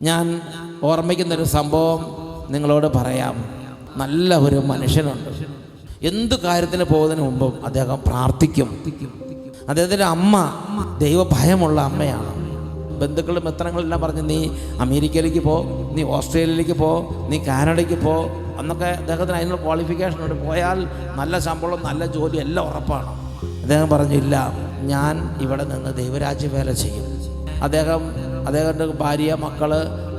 ഞാൻ ഓർമ്മിക്കുന്നൊരു സംഭവം നിങ്ങളോട് പറയാം. നല്ല ഒരു മനുഷ്യനുണ്ട്. എന്തു കാര്യത്തിന് പോകുന്നതിന് മുമ്പും അദ്ദേഹം പ്രാർത്ഥിക്കും. അദ്ദേഹത്തിൻ്റെ അമ്മ ദൈവഭയമുള്ള അമ്മയാണ്. ബന്ധുക്കളും മിത്രങ്ങളെല്ലാം പറഞ്ഞ് നീ അമേരിക്കയിലേക്ക് പോ, നീ ഓസ്ട്രേലിയയിലേക്ക് പോ, നീ കാനഡയ്ക്ക് പോ എന്നൊക്കെ അദ്ദേഹത്തിന് അതിനുള്ള ക്വാളിഫിക്കേഷനുണ്ട്. പോയാൽ നല്ല ശമ്പളം, നല്ല ജോലി എല്ലാം ഉറപ്പാണ്. അദ്ദേഹം പറഞ്ഞില്ല, ഞാൻ ഇവിടെ നിന്ന് ദൈവരാജ്യ വേല ചെയ്യും. അദ്ദേഹത്തിൻ്റെ ഭാര്യ, മക്കൾ,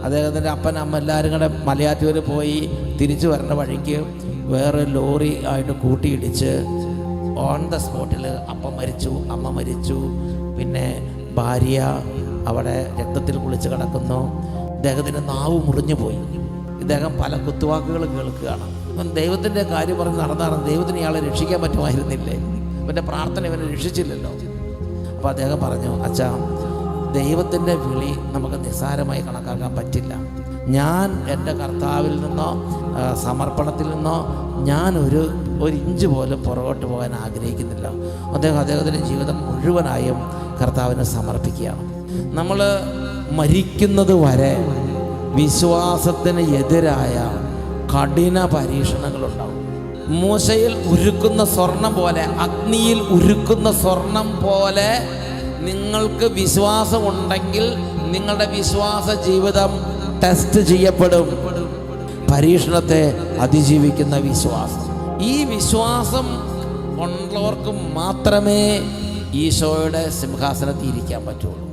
അദ്ദേഹത്തിൻ്റെ അപ്പൻ, അമ്മ എല്ലാവരും കൂടെ മലയാറ്റൂർ പോയി തിരിച്ചു വരേണ്ട വഴിക്ക് വേറെ ലോറി ആയിട്ട് കൂട്ടിയിടിച്ച് ഓൺ ദ സ്പോട്ടിൽ അപ്പം മരിച്ചു, അമ്മ മരിച്ചു. പിന്നെ ഭാര്യ അവിടെ രക്തത്തിൽ കുളിച്ച് കിടക്കുന്നു. ഇദ്ദേഹത്തിൻ്റെ നാവ് മുറിഞ്ഞു പോയി. ഇദ്ദേഹം പല കുത്തുവാക്കുകൾ കേൾക്കുകയാണ്. അപ്പം ദൈവത്തിൻ്റെ കാര്യം പറഞ്ഞ് നടന്നാണ്. ദൈവത്തിന് ഇയാളെ രക്ഷിക്കാൻ പറ്റുമായിരുന്നില്ലേ? ഇവൻ്റെ പ്രാർത്ഥന ഇവനെ രക്ഷിച്ചില്ലല്ലോ. അപ്പോൾ അദ്ദേഹം പറഞ്ഞു, അച്ഛാ, ദൈവത്തിൻ്റെ വിളി നമുക്ക് നിസ്സാരമായി കണക്കാക്കാൻ പറ്റില്ല. ഞാൻ എൻ്റെ കർത്താവിൽ നിന്നോ സമർപ്പണത്തിൽ നിന്നോ ഞാൻ ഒരു ഇഞ്ച് പോലും പുറകോട്ട് പോകാൻ ആഗ്രഹിക്കുന്നില്ല. അദ്ദേഹത്തിൻ്റെ ജീവിതം മുഴുവനായും കർത്താവിനെ സമർപ്പിക്കുകയാണ്. നമ്മൾ മരിക്കുന്നത് വരെ വിശ്വാസത്തിന് എതിരായ കഠിന പരീക്ഷണങ്ങളുണ്ടാവും. മൂശയിൽ ഉരുക്കുന്ന സ്വർണം പോലെ, അഗ്നിയിൽ ഉരുക്കുന്ന സ്വർണം പോലെ നിങ്ങൾക്ക് വിശ്വാസമുണ്ടെങ്കിൽ നിങ്ങളുടെ വിശ്വാസ ജീവിതം ടെസ്റ്റ് ചെയ്യപ്പെടും. പരീക്ഷണത്തെ അതിജീവിക്കുന്ന വിശ്വാസം, ഈ വിശ്വാസം ഉള്ളവർക്ക് മാത്രമേ ഈശോയുടെ സിംഹാസനത്തിൽ ഇരിക്കാൻ പറ്റുള്ളൂ.